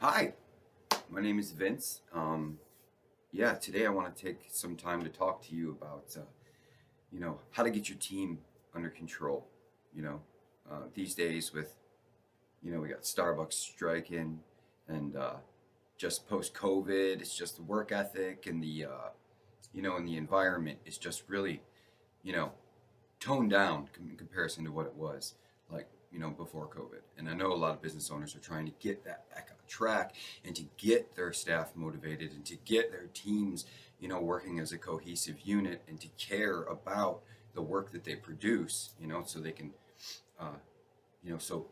Hi, my name is Vince. Yeah, today I want to take some time to talk to you about, how to get your team under control. These days we got Starbucks striking and just post COVID, it's just the work ethic and and the environment is just really, you know, toned down in comparison to what it was before COVID. And I know a lot of business owners are trying to get that back on track and to get their staff motivated and to get their teams, working as a cohesive unit and to care about the work that they produce, so they can, uh, so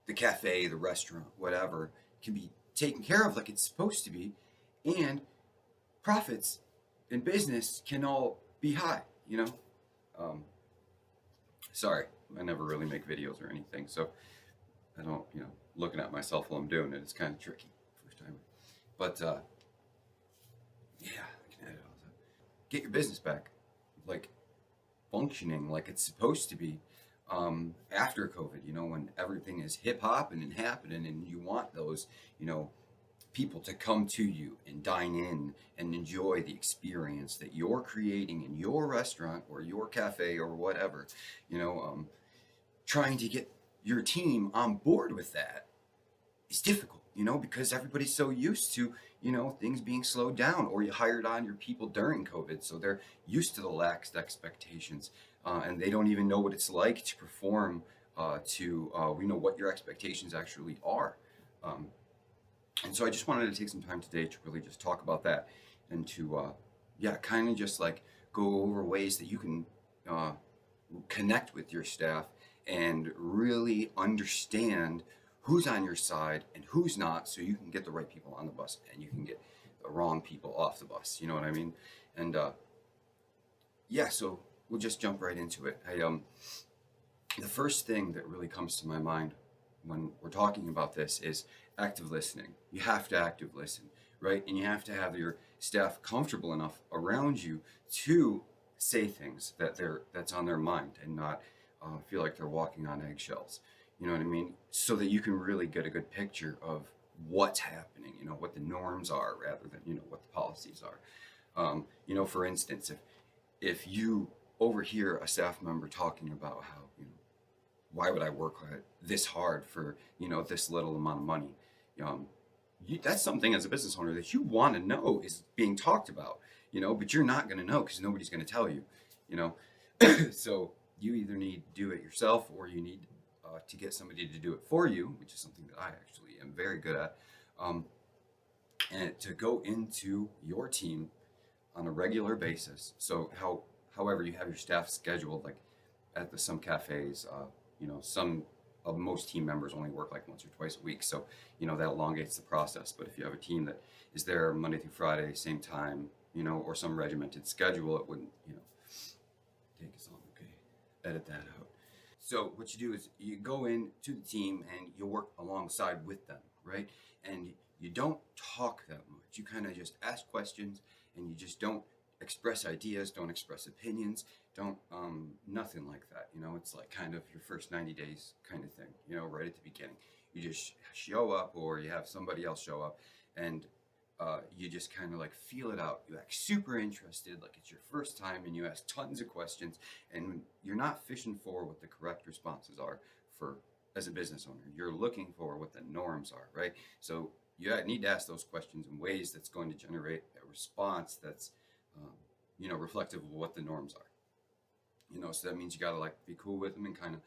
the cafe, the restaurant, whatever, can be taken care of like it's supposed to be, and profits in business can all be high. Um, Sorry, I never really make videos or anything, so I don't, looking at myself while I'm doing it, it's kind of tricky first time. But yeah, I can edit all that. Get your business back, like functioning like it's supposed to be after COVID. When everything is hip hop and happening, and you want those, you know, people to come to you and dine in and enjoy the experience that you're creating in your restaurant or your cafe or whatever. You know, trying to get your team on board with that is difficult, because everybody's so used to, things being slowed down, or you hired on your people during COVID, so they're used to the lax expectations, and they don't even know what it's like to perform we know what your expectations actually are. Um, and so I just wanted to take some time today to really just talk about that and to, yeah, kind of just like go over ways that you can uh, connect with your staff and really understand who's on your side and who's not, so you can get the right people on the bus and you can get the wrong people off the bus. You know what I mean? And yeah, so we'll just jump right into it. The first thing that really comes to my mind when we're talking about this is active listening. You have to active listen, right? And you have to have your staff comfortable enough around you to say things that's on their mind and not feel like they're walking on eggshells. You know what I mean? So that you can really get a good picture of what's happening. What the norms are rather than what the policies are. For instance, if you overhear a staff member talking about how why would I work this hard for this little amount of money? Um, that's something as a business owner that you want to know is being talked about, but you're not going to know because nobody's going to tell you, you know. So you either need to do it yourself or you need to get somebody to do it for you, which is something that I actually am very good at, um, and to go into your team on a regular basis. So however you have your staff scheduled, like at some cafes, some of most team members only work like once or twice a week, so that elongates the process. But if you have a team that is there Monday through Friday, same time, or some regimented schedule, it wouldn't take as long. Okay, edit that out. So what you do is you go in to the team and you work alongside with them, right? And you don't talk that much. You kind of just ask questions and you just don't express ideas, don't express opinions, don't nothing like that. It's like kind of your first 90 days kind of thing, right at the beginning. You just show up or you have somebody else show up and you just kind of like feel it out. You act super interested, like it's your first time, and you ask tons of questions. And you're not fishing for what the correct responses are for as a business owner. You're looking for what the norms are, right? So you need to ask those questions in ways that's going to generate a response that's, um, reflective of what the norms are. So that means you got to like be cool with them and kind of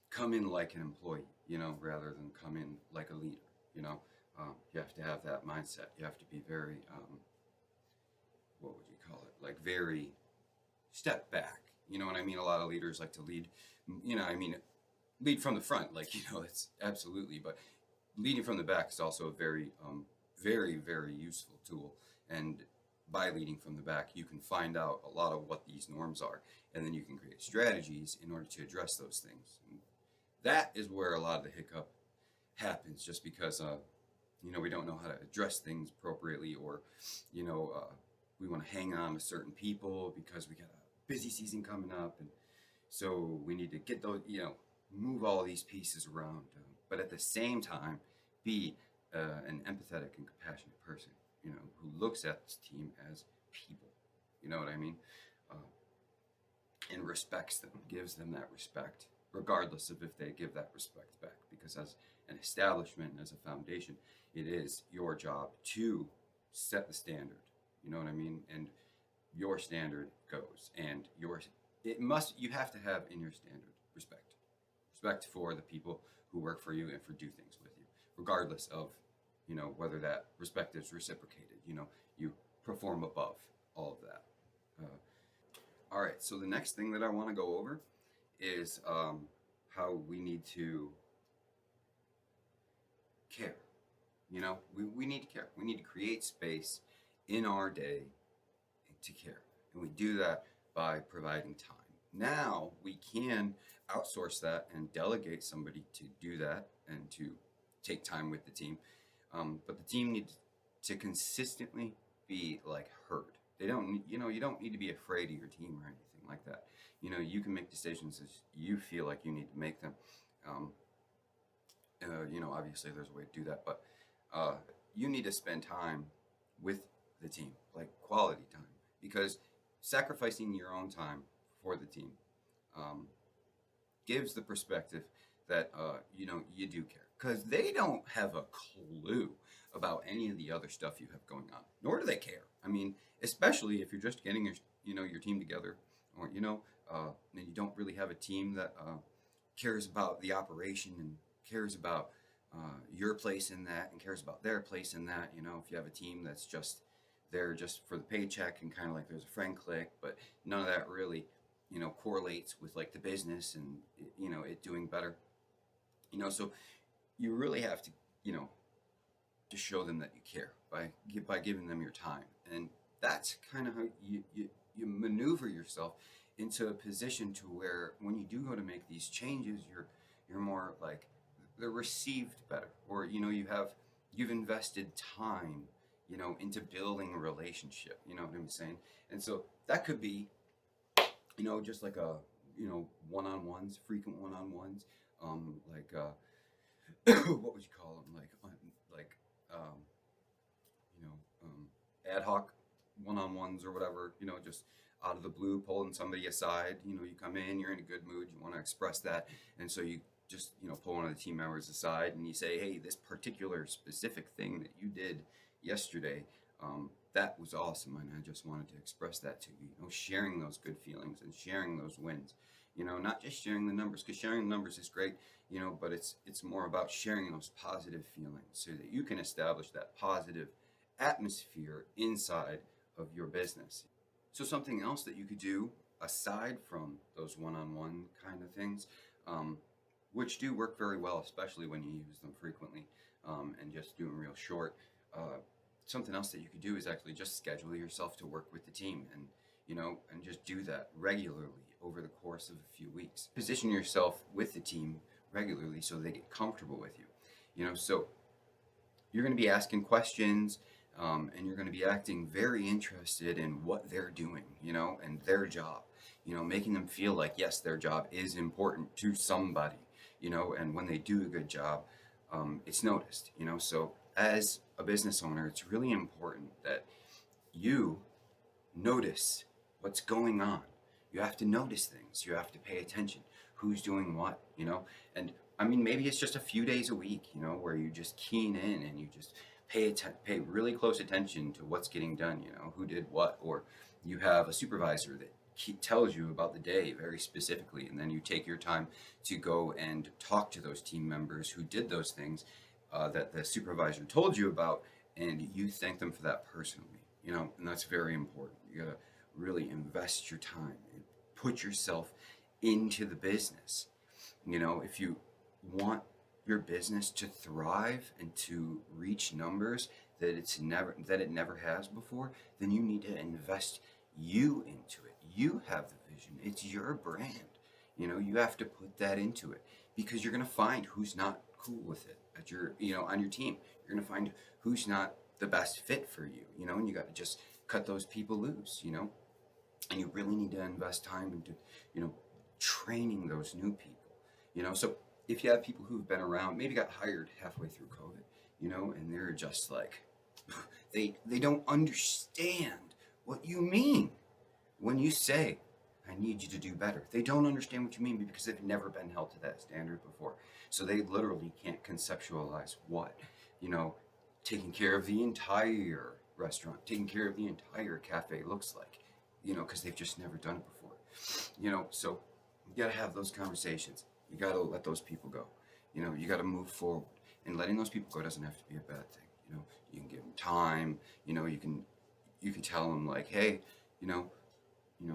come in like an employee, rather than come in like a leader. You know, you have to have that mindset. You have to be very, what would you call it? Like very step back. You know what I mean? A lot of leaders like to lead. Lead from the front. Like it's absolutely. But leading from the back is also a very, very, very useful tool. And by leading from the back, you can find out a lot of what these norms are, and then you can create strategies in order to address those things. And that is where a lot of the hiccup happens, just because we don't know how to address things appropriately, or we want to hang on to certain people because we got a busy season coming up, and so we need to get those, move all these pieces around, but at the same time, be an empathetic and compassionate person, who looks at this team as people. You know what I mean? Uh, and respects them, gives them that respect, regardless of if they give that respect back. Because as an establishment, as a foundation, it is your job to set the standard. You know what I mean? And your standard goes, and you have to have in your standard respect for the people who work for you and for do things with you, regardless of whether that respect is reciprocated. You perform above all of that. All right, so the next thing that I want to go over is how we need to care. We need to care. We need to create space in our day to care. And we do that by providing time. Now we can outsource that and delegate somebody to do that and to take time with the team. But the team needs to consistently be heard. They don't, you don't need to be afraid of your team or anything like that. You can make decisions as you feel like you need to make them. Obviously there's a way to do that, but you need to spend time with the team, like quality time, because sacrificing your own time for the team gives the perspective that you do care, because they don't have a clue about any of the other stuff you have going on, nor do they care. I mean, especially if you're just getting your team together, or and you don't really have a team that cares about the operation and cares about your place in that and cares about their place in that. If you have a team that's just there just for the paycheck and kind of like there's a friend clique, but none of that really correlates with the business and it doing better. So you really have to show them that you care by giving them your time, and that's kind of how you maneuver yourself into a position to where when you do go to make these changes, you're more they're received better, or you've invested time into building a relationship. You know what I'm saying? And so that could be just like a one-on-ones, frequent one-on-ones, what would you call them, um, ad hoc one-on-ones or whatever, just out of the blue, pulling somebody aside. You come in, you're in a good mood, you want to express that, and so you just pull one of the team members aside and you say, hey, this particular specific thing that you did yesterday, that was awesome, and I just wanted to express that to you. Sharing those good feelings and sharing those wins, not just sharing the numbers, because sharing the numbers is great, but it's more about sharing those positive feelings so that you can establish that positive atmosphere inside of your business. So something else that you could do aside from those one-on-one kind of things, which do work very well, especially when you use them frequently, and just do them real short. Something else that you could do is actually just schedule yourself to work with the team, and and just do that regularly over the course of a few weeks. Position yourself with the team regularly so they get comfortable with you. So you're going to be asking questions, and you're going to be acting very interested in what they're doing, and their job, making them feel like, yes, their job is important to somebody, and when they do a good job, it's noticed, So as a business owner, it's really important that you notice what's going on. You have to notice things. You have to pay attention. Who's doing what, And I mean, maybe it's just a few days a week, where you just keen in and you just pay really close attention to what's getting done, who did what, or you have a supervisor that tells you about the day very specifically, and then you take your time to go and talk to those team members who did those things that the supervisor told you about, and you thank them for that personally, and that's very important. You gotta really invest your time and put yourself into the business. If you want your business to thrive and to reach numbers that it never has before, then you need to invest you into it. You have the vision. It's your brand. You have to put that into it, because you're going to find who's not cool with it at your, on your team. You're going to find who's not the best fit for you, and you got to just cut those people loose, and you really need to invest time into, training those new people, So if you have people who've been around, maybe got hired halfway through COVID, and they're just like, they don't understand what you mean when you say, I need you to do better. They don't understand what you mean because they've never been held to that standard before. So they literally can't conceptualize what, you know, taking care of the entire restaurant, taking care of the entire cafe looks like, because they've just never done it before. So you got to have those conversations. You got to let those people go. You got to move forward. And letting those people go doesn't have to be a bad thing. You can give them time. You can tell them like, hey, you know,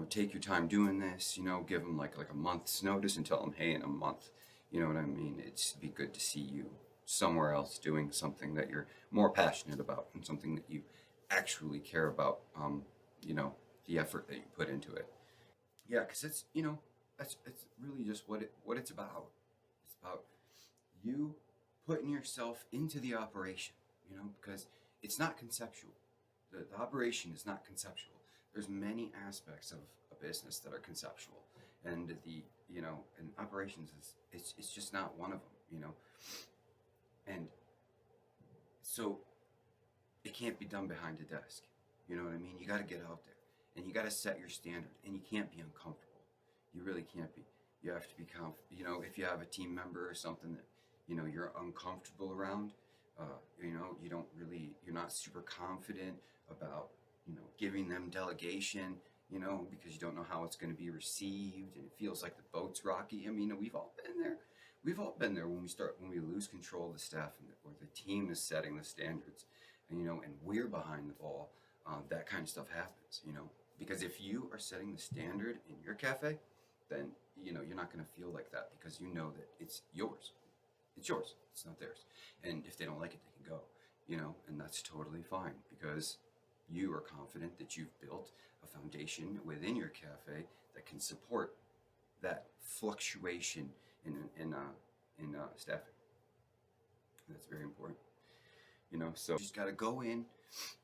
take your time doing this. Give them like a month's notice and tell them, hey, in a month, you know what I mean. It's be good to see you somewhere else doing something that you're more passionate about and something that you actually care about. You know, the effort that you put into it. Yeah, because that's it's really just what it's about. It's about you putting yourself into the operation. Because it's not conceptual. The operation is not conceptual. There's many aspects of a business that are conceptual, and and operations is it's just not one of them. And so it can't be done behind a desk. You know what I mean? You got to get out there and you got to set your standard, and you can't be uncomfortable. You really can't be. You have to be if you have a team member or something that you're uncomfortable around, you're not super confident about giving them delegation, because you don't know how it's going to be received, and it feels like the boat's rocky. I mean, we've all been there. We've all been there when we lose control of the staff, or the team is setting the standards, and we're behind the ball. That kind of stuff happens, because if you are setting the standard in your cafe, then you're not going to feel like that, because you know that it's yours. It's yours. It's not theirs. And if they don't like it, they can go. And that's totally fine, because you are confident that you've built a foundation within your cafe that can support that fluctuation in staffing. That's very important. So you just got to go in,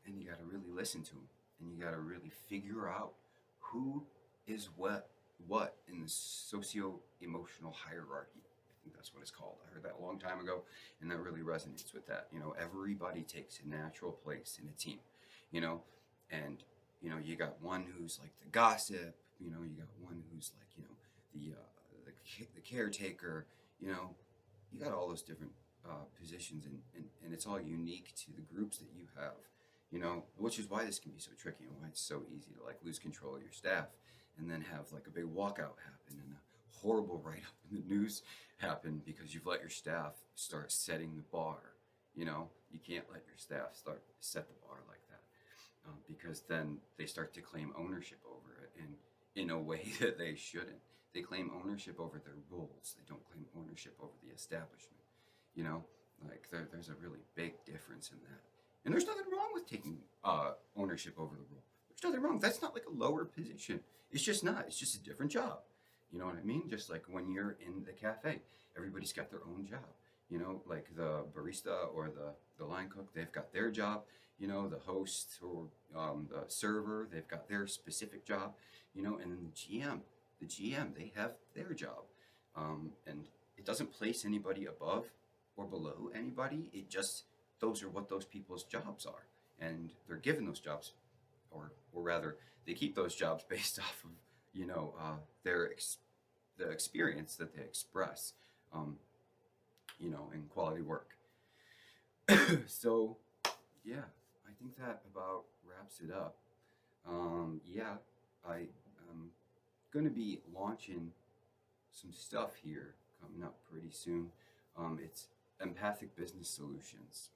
and you got to really listen to them, and you got to really figure out who is what in the socio-emotional hierarchy. I think that's what it's called. I heard that a long time ago, and that really resonates with that. Everybody takes a natural place in a team, and you got one who's like the gossip. You got one who's like the caretaker. You got all those different positions, and it's all unique to the groups that you have. Which is why this can be so tricky, and why it's so easy to like lose control of your staff, and then have like a big walkout happen, and a horrible write-up in the news happen, because you've let your staff start setting the bar. You can't let your staff start set the bar like that, because then they start to claim ownership over it, and in a way that they shouldn't. They claim ownership over their roles. They don't claim ownership over the establishment. Like there's a really big difference in that. And there's nothing wrong with taking ownership over the role. There's nothing wrong. That's not like a lower position. It's just not. It's just a different job. You know what I mean? Just like when you're in the cafe, everybody's got their own job. Like the barista or the line cook, they've got their job. The host or the server, they've got their specific job. And then the GM, they have their job. And it doesn't place anybody above or below anybody. It just, those are what those people's jobs are. And they're given those jobs, or rather, they keep those jobs based off of, the experience that they express, in quality work. So, yeah, I think that about wraps it up. Yeah, I am going to be launching some stuff here coming up pretty soon. It's Empathic Business Solutions.